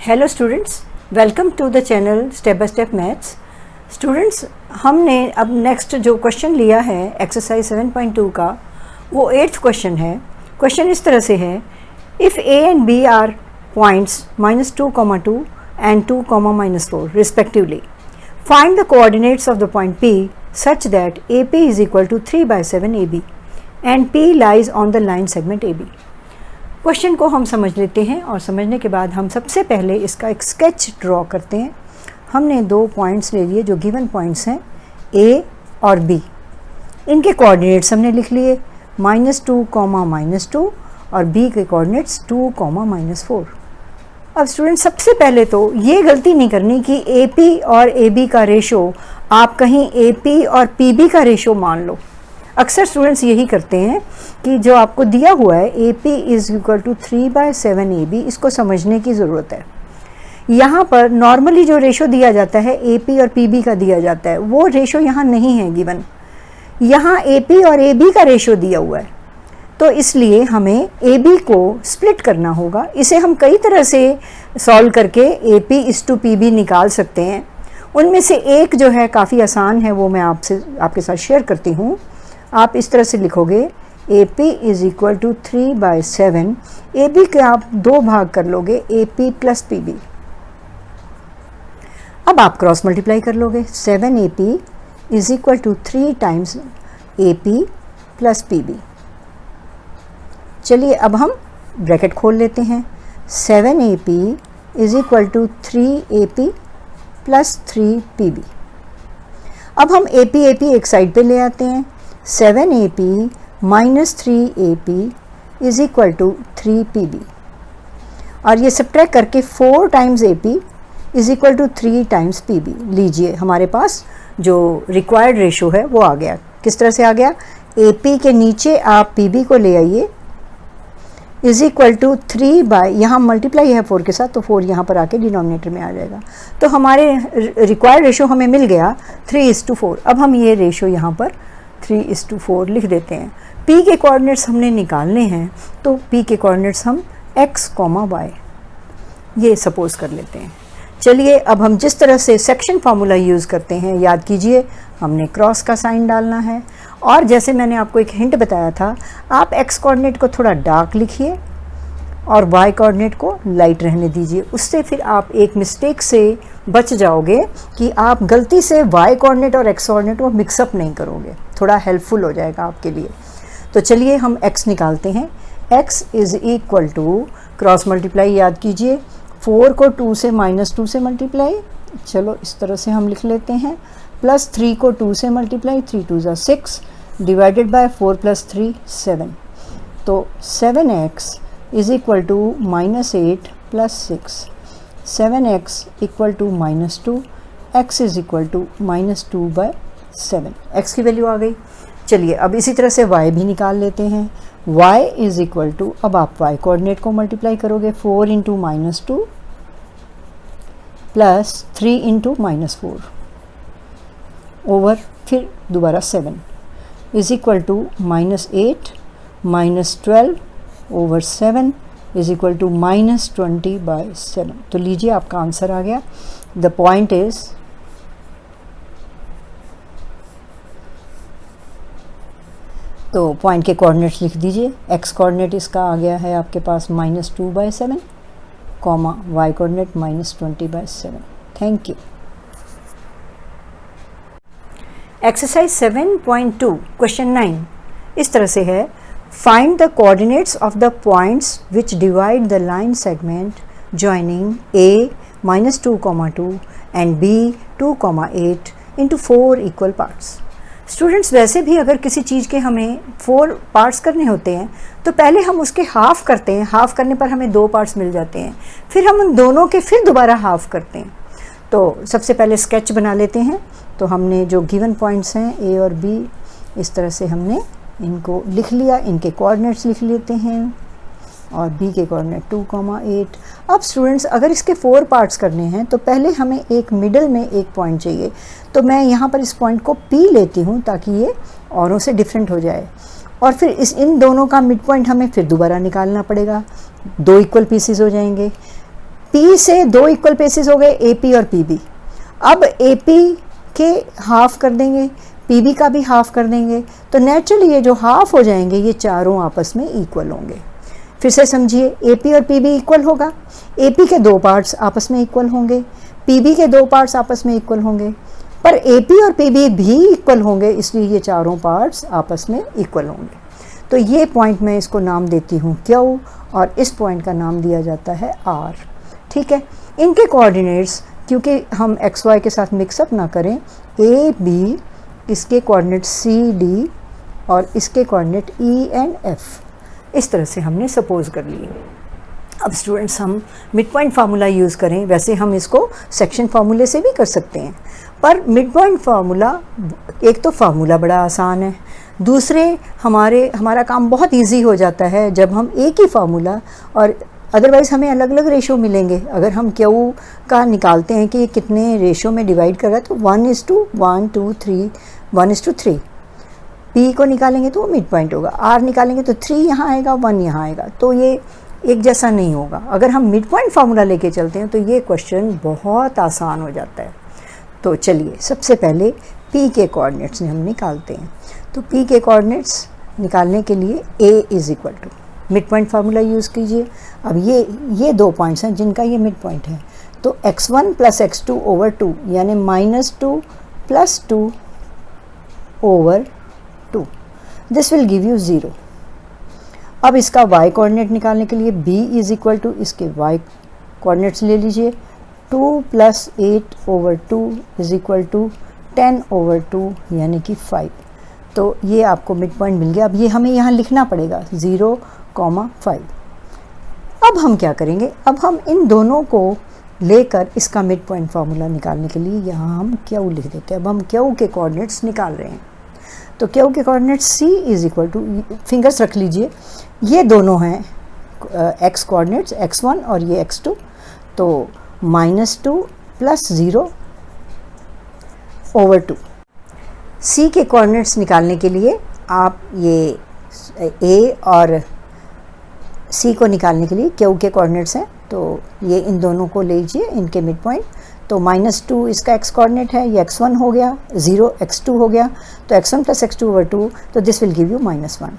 Hello students, welcome to the channel step by step maths. Students, हमने अब next जो question लिया है एक्सरसाइज 7.2 का, वो 8th क्वेश्चन है। क्वेश्चन इस तरह से है, if A and B are points -2, and 2, -4 respectively, find the coordinates of the point P such that AP is equal to 3/7 AB and P lies on the line segment AB। Question को हम समझ लेते हैं और समझने के बाद हम सबसे पहले इसका एक स्केच ड्रॉ करते हैं। हमने दो पॉइंट्स ले लिए जो गिवन पॉइंट्स हैं ए और बी। इनके कोऑर्डिनेट्स हमने लिख लिए -2, -2 और बी के कोऑर्डिनेट्स 2, -4। अब स्टूडेंट, सबसे पहले तो ये गलती नहीं करनी कि ए पी और ए बी का रेशो आप कहीं ए पी और पी बी का रेशो मान लो। अक्सर स्टूडेंट्स यही करते हैं कि जो आपको दिया हुआ है A P is equal to 3/7 A B, इसको समझने की ज़रूरत है। यहाँ पर नॉर्मली जो रेशो दिया जाता है ए पी और पी बी का दिया जाता है, वो रेशो यहाँ नहीं है गिवन। यहाँ ए पी और ए बी का रेशो दिया हुआ है, तो इसलिए हमें ए बी को स्प्लिट करना होगा। इसे हम कई तरह से सॉल्व करके A P is to P B निकाल सकते हैं। उनमें से एक जो है काफ़ी आसान है, वो मैं आपके साथ शेयर करती हूँ। आप इस तरह से लिखोगे A P is equal to 3/7, A B के आप दो भाग कर लोगे, A P plus P B. अब आप क्रॉस मल्टीप्लाई कर लोगे, 7 A P is equal to 3 times A P plus P B. चलिए अब हम ब्रैकेट खोल लेते हैं, 7 A P is equal to 3 A P plus 3 P B. अब हम ए पी एक साइड पे ले आते हैं, 7 A P minus 3 A P is equal to 3 P B, और ये सब्ट्रैक्ट करके 4 times A P is equal to 3 times P B. लीजिए, हमारे पास जो रिक्वायर्ड रेशो है वो आ गया। किस तरह से आ गया? ए पी के नीचे आप पी बी को ले आइए, इज़ इक्वल टू 3 बाय, यहाँ मल्टीप्लाई है 4 के साथ, तो 4 यहाँ पर आके डिनोमिनेटर में आ जाएगा। तो हमारे रिक्वायर्ड रेशो हमें मिल गया 3:4। अब हम ये रेशो यहाँ पर 3:4 लिख देते हैं। P के कोऑर्डिनेट्स हमने निकालने हैं, तो P के कोऑर्डिनेट्स हम x, y ये सपोज कर लेते हैं। चलिए अब हम जिस तरह से सेक्शन फार्मूला यूज़ करते हैं, याद कीजिए, हमने क्रॉस का साइन डालना है। और जैसे मैंने आपको एक हिंट बताया था, आप x कोऑर्डिनेट को थोड़ा डार्क लिखिए और y कोऑर्डिनेट को लाइट रहने दीजिए। उससे फिर आप एक मिस्टेक से बच जाओगे कि आप गलती से y कोऑर्डिनेट और x कोऑर्डिनेट को मिक्सअप नहीं करोगे। थोड़ा हेल्पफुल हो जाएगा आपके लिए। तो चलिए हम x निकालते हैं। x is equal to cross multiply, याद कीजिए, 4 को 2 से -2 से मल्टीप्लाई, चलो इस तरह से हम लिख लेते हैं, प्लस 3 को 2 से मल्टीप्लाई, 3 2 ज़ा 6, डिवाइडेड बाय 4 + 3 7। तो 7x is equal to -8 + 6, 7x equal to -2, x is equal to -2/7। x की वैल्यू आ गई। चलिए अब इसी तरह से y भी निकाल लेते हैं। y इज़ इक्वल टू, अब आप y कोऑर्डिनेट को मल्टीप्लाई करोगे, 4 × -2 प्लस 3 × -4 ओवर फिर दोबारा 7 is equal to -8 -12 over 7 is equal to -20/7। तो लीजिए आपका आंसर आ गया। द पॉइंट इज़, तो पॉइंट के कोऑर्डिनेट्स लिख दीजिए। x कोऑर्डिनेट इसका आ गया है आपके पास -2/7, y coordinate -20/7। Thank you. Exercise 7.2 question 9 इस तरह से है, find the coordinates of the points which divide the line segment joining a -2, and b 2, 8 into 4 equal parts. Students, वैसे भी अगर किसी चीज़ के हमें 4 पार्ट्स करने होते हैं, तो पहले हम उसके हाफ़ करते हैं। हाफ़ करने पर हमें 2 पार्ट्स मिल जाते हैं, फिर हम उन दोनों के फिर दोबारा हाफ़ करते हैं। तो सबसे पहले स्केच बना लेते हैं। तो हमने जो गिवन पॉइंट्स हैं ए और बी, इस तरह से हमने इनको लिख लिया, इनके कोऑर्डिनेट्स लिख लेते हैं, और बी के कोऑर्डिनेट 2, 8। अब स्टूडेंट्स, अगर इसके 4 पार्ट्स करने हैं, तो पहले हमें एक मिडल में एक पॉइंट चाहिए। तो मैं यहाँ पर इस पॉइंट को P लेती हूँ ताकि ये औरों से डिफरेंट हो जाए, और फिर इन दोनों का मिड पॉइंट हमें फिर दोबारा निकालना पड़ेगा। 2 इक्वल पीसेस हो जाएंगे। P से दो इक्वल प्लेसेस हो गए, AP और PB। अब AP के हाफ कर देंगे, PB का भी हाफ कर देंगे, तो नेचुरली ये जो हाफ हो जाएंगे ये चारों आपस में इक्वल होंगे। फिर से समझिए, AP और PB इक्वल होगा, AP के दो पार्ट्स आपस में इक्वल होंगे, PB के दो पार्ट्स आपस में इक्वल होंगे, पर AP और PB भी इक्वल होंगे, इसलिए ये चारों पार्ट्स आपस में इक्वल होंगे। तो ये पॉइंट मैं इसको नाम देती हूँ Q और इस पॉइंट का नाम दिया जाता है R। ठीक है, इनके कोऑर्डिनेट्स, क्योंकि हम XY के साथ मिक्सअप ना करें, AB, इसके कोऑर्डिनेट CD और इसके कोऑर्डिनेट E एंड F, इस तरह से हमने सपोज कर लिए। अब स्टूडेंट्स हम मिड पॉइंट फार्मूला यूज़ करें, वैसे हम इसको सेक्शन फार्मूले से भी कर सकते हैं, पर मिड पॉइंट फार्मूला, एक तो फार्मूला बड़ा आसान है, दूसरे हमारा काम बहुत इजी हो जाता है जब हम एक ही फार्मूला, और अदरवाइज़ हमें अलग अलग रेशो मिलेंगे। अगर हम Q का निकालते हैं कि ये कितने रेशो में डिवाइड कर रहा है, तो 1:1, 2, 3, 1:3। P को निकालेंगे तो वो मिड पॉइंट होगा, R निकालेंगे तो 3 यहाँ आएगा, 1 यहाँ आएगा, तो ये एक जैसा नहीं होगा। अगर हम मिड पॉइंट फार्मूला लेके चलते हैं तो ये क्वेश्चन बहुत आसान हो जाता है। तो चलिए सबसे पहले P के कोऑर्डिनेट्स हम निकालते हैं। तो P के कोऑर्डिनेट्स निकालने के लिए A is equal to mid point formula use कीजिए। अब ये दो पॉइंट्स हैं जिनका ये मिड पॉइंट है, तो x1 + x2 / 2 यानी -2 + 2 / 2, दिस विल गिव यू 0। अब इसका y कोऑर्डिनेट निकालने के लिए B इज़ इक्वल टू, इसके y कोऑर्डिनेट्स ले लीजिए, 2 + 8 / 2 इज़ इक्वल टू 10 / 2 यानी कि 5। तो ये आपको मिड पॉइंट मिल गया। अब ये हमें यहाँ लिखना पड़ेगा 0,5। अब हम क्या करेंगे, अब हम इन दोनों को लेकर इसका मिड पॉइंट फार्मूला निकालने के लिए यहाँ हम Q लिख देते हैं। अब हम Q के कोऑर्डिनेट्स निकाल रहे हैं, तो Q के coordinates C is equal to, fingers रख लीजिए, ये दोनों हैं x कोऑर्डिनेट्स, x1 और ये x2, तो -2 + 0 / 2। C के कोऑर्डिनेट्स निकालने के लिए आप ये A और C को निकालने के लिए Q के कोऑर्डिनेट्स हैं, तो ये इन दोनों को ले लीजिए, इनके मिड पॉइंट, तो -2 इसका x कोऑर्डिनेट है, ये x1 हो गया, 0 x2 हो गया, तो x1 + x2 / 2, तो दिस विल गिव यू -1।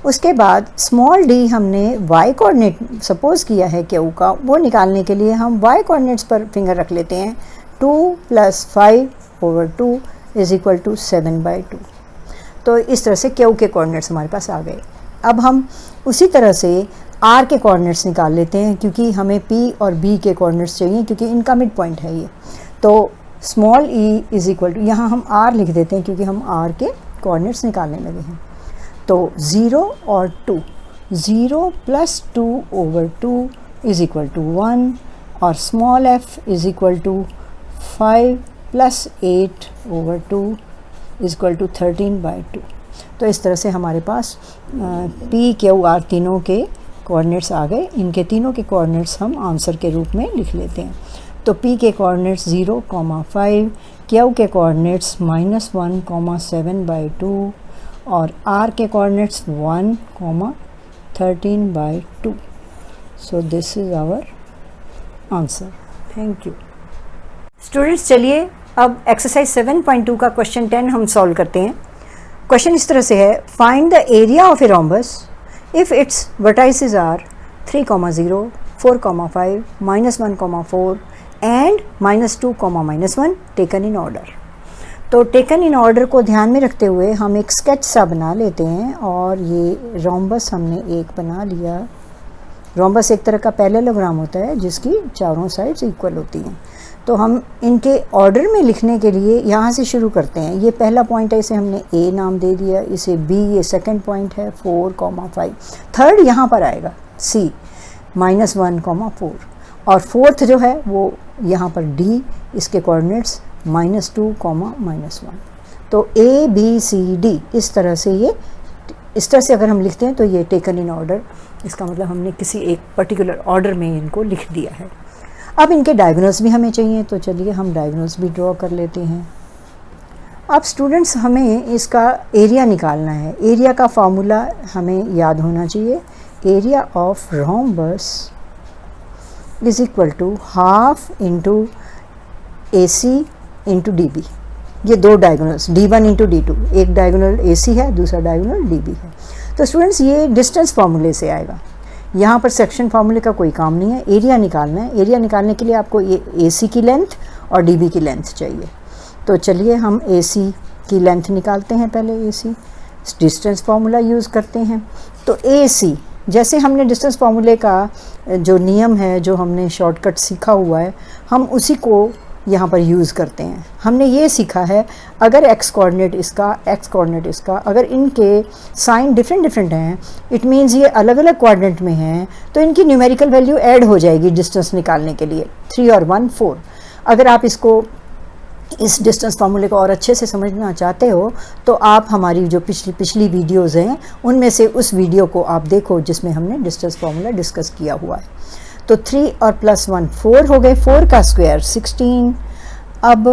उसके बाद स्मॉल d हमने y कोऑर्डिनेट सपोज किया है Q का, वो निकालने के लिए हम y कोऑर्डिनेट्स पर फिंगर रख लेते हैं, 2 + 5 / 2 इज़ इक्वल टू 7/2। तो इस तरह से Q के कोऑर्डिनेट्स हमारे पास आ गए। अब हम उसी तरह से R के कोऑर्डिनेट्स निकाल लेते हैं, क्योंकि हमें P और B के कोऑर्डिनेट्स चाहिए, क्योंकि इनका मिड पॉइंट है ये। तो small e is equal to, यहाँ हम R लिख देते हैं क्योंकि हम R के कोऑर्डिनेट्स निकालने लगे हैं। तो 0 और 2, 0 + 2 / 2 इज़ इक्वल टू 1, और small f is equal to 5 + 8 / 2 is equal to 13/2। तो इस तरह से हमारे पास P, Q, R तीनों के कोऑर्डिनेट्स आ गए। इनके तीनों के कोऑर्डिनेट्स हम आंसर के रूप में लिख लेते हैं। तो P के कोऑर्डिनेट्स 0,5, Q के कोऑर्डिनेट्स -1,7/2 और R के coordinates 1,13/2। So this is our answer. Thank you students. चलिए अब एक्सरसाइज 7.2 का क्वेश्चन 10 हम सॉल्व करते हैं। क्वेश्चन इस तरह से है, find the area of a rhombus if its vertices are 3,0, 4,5, -1,4 and -2, -1 taken in order. तो टेकन इन ऑर्डर को ध्यान में रखते हुए हम एक स्केच सा बना लेते हैं, और ये रोम्बस हमने एक बना लिया। रोम्बस एक तरह का पैरेललोग्राम होता है जिसकी चारों साइड्स इक्वल होती हैं। तो हम इनके ऑर्डर में लिखने के लिए यहाँ से शुरू करते हैं। ये पहला पॉइंट है, इसे हमने A नाम दे दिया, इसे B, ये सेकंड पॉइंट है 4,5, थर्ड यहाँ पर आएगा C -1,4, और फोर्थ जो है वो यहाँ पर D, इसके कोऑर्डिनेट्स -2, -1। तो A, B, C, D इस तरह से अगर हम लिखते हैं तो ये टेकन इन ऑर्डर, इसका मतलब हमने किसी एक पर्टिकुलर ऑर्डर में इनको लिख दिया है। अब इनके डायगोनल्स भी हमें चाहिए, तो चलिए हम डायगोनल्स भी ड्रॉ कर लेते हैं। अब स्टूडेंट्स हमें इसका एरिया निकालना है। एरिया का फार्मूला हमें याद होना चाहिए। Area of rhombus is equal to half into AC into DB। ये दो डायगोनल्स D1 इंटू D2, एक डायगोनल AC है, दूसरा डायगोनल DB है। तो स्टूडेंट्स ये डिस्टेंस फार्मूले से आएगा। यहाँ पर सेक्शन फार्मूले का कोई काम नहीं है, एरिया निकालना है। एरिया निकालने के लिए आपको ये AC की लेंथ और DB की लेंथ चाहिए। तो चलिए हम AC की लेंथ निकालते हैं। पहले AC डिस्टेंस फार्मूला यूज़ करते हैं। तो AC, जैसे हमने डिस्टेंस फार्मूले का जो नियम है, जो हमने शॉर्टकट सीखा हुआ है, हम उसी को यहाँ पर यूज़ करते हैं। हमने ये सीखा है अगर x कोऑर्डिनेट इसका अगर इनके साइन डिफरेंट हैं, इट मीन्स ये अलग अलग कोऑर्डिनेट में हैं, तो इनकी न्यूमेरिकल वैल्यू ऐड हो जाएगी डिस्टेंस निकालने के लिए। 3 और 1 4। अगर आप इस डिस्टेंस फार्मूले को और अच्छे से समझना चाहते हो तो आप हमारी जो पिछली वीडियोज़ हैं उनमें से उस वीडियो को आप देखो जिसमें हमने डिस्टेंस फार्मूला डिस्कस किया हुआ है। तो 3 और प्लस 1 4 हो गए, 4 का स्क्वायर 16। अब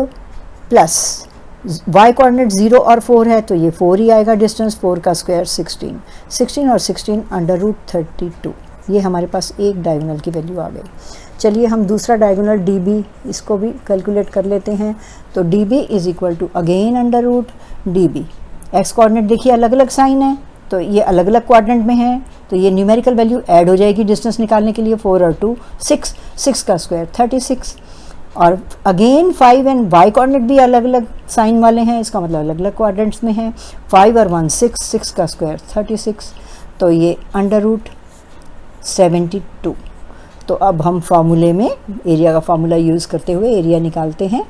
प्लस y कोऑर्डिनेट 0 और 4 है तो ये 4 ही आएगा डिस्टेंस। 4 का स्क्वायर 16 और 16 अंडर रूट 32। ये हमारे पास एक डायगोनल की वैल्यू आ गई। चलिए हम दूसरा डायगोनल DB, इसको भी कैलकुलेट कर लेते हैं। तो DB is equal to again under root DB। x coordinate देखिए अलग अलग साइन है, तो ये अलग अलग क्वाड्रेंट में है, तो ये न्यूमेरिकल वैल्यू ऐड हो जाएगी डिस्टेंस निकालने के लिए। 4 और 2 6, 6 का स्क्वायर 36। और अगेन 5 एंड y कोऑर्डिनेट भी अलग अलग साइन वाले हैं, इसका मतलब अलग अलग क्वाड्रेंट्स में हैं। 5 और 1 6, 6 का स्क्वायर 36। तो ये अंडर रूट 72। तो अब हम फार्मूले में एरिया का फार्मूला यूज़ करते हुए एरिया निकालते हैं।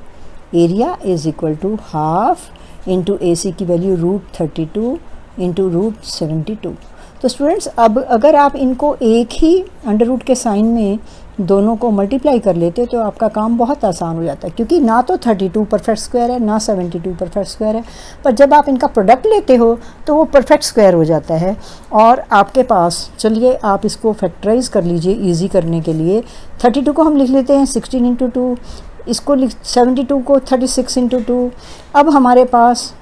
Area is equal to half into AC की वैल्यू रूट 32 इंटू रूट 72। तो स्टूडेंट्स अब अगर आप इनको एक ही अंडर रूट के साइन में दोनों को मल्टीप्लाई कर लेते तो आपका काम बहुत आसान हो जाता है, क्योंकि ना तो 32 परफेक्ट स्क्वायर है ना 72 परफेक्ट स्क्वायर है। पर जब आप इनका प्रोडक्ट लेते हो तो वो परफेक्ट स्क्वायर हो जाता है और आपके पास, चलिए आप इसको फैक्टराइज कर लीजिए इजी करने के लिए। 32 को हम लिख लेते हैं 16 इंटू 2, इसको 72 को 36 इंटू 2। अब हमारे पास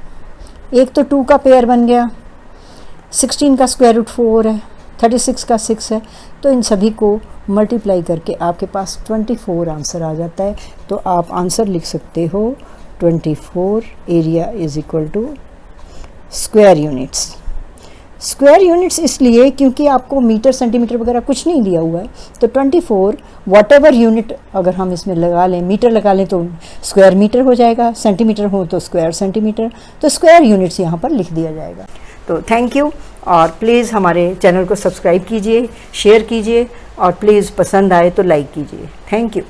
एक तो 2 का पेयर बन गया, 16 का स्क्वायर रूट 4 है, 36 का 6 है, तो इन सभी को मल्टीप्लाई करके आपके पास 24 आंसर आ जाता है। तो आप आंसर लिख सकते हो 24। Area is equal to square units. Square units इसलिए क्योंकि आपको मीटर सेंटीमीटर वगैरह कुछ नहीं दिया हुआ है, तो 24 वॉट एवर यूनिट अगर हम इसमें लगा लें, मीटर लगा लें तो स्क्वायर मीटर हो जाएगा, सेंटीमीटर हो तो स्क्वायर सेंटीमीटर, तो स्क्वायर यूनिट्स यहाँ पर लिख दिया जाएगा। तो थैंक यू, और प्लीज़ हमारे चैनल को सब्सक्राइब कीजिए, शेयर कीजिए, और प्लीज़ पसंद आए तो लाइक कीजिए। Thank you.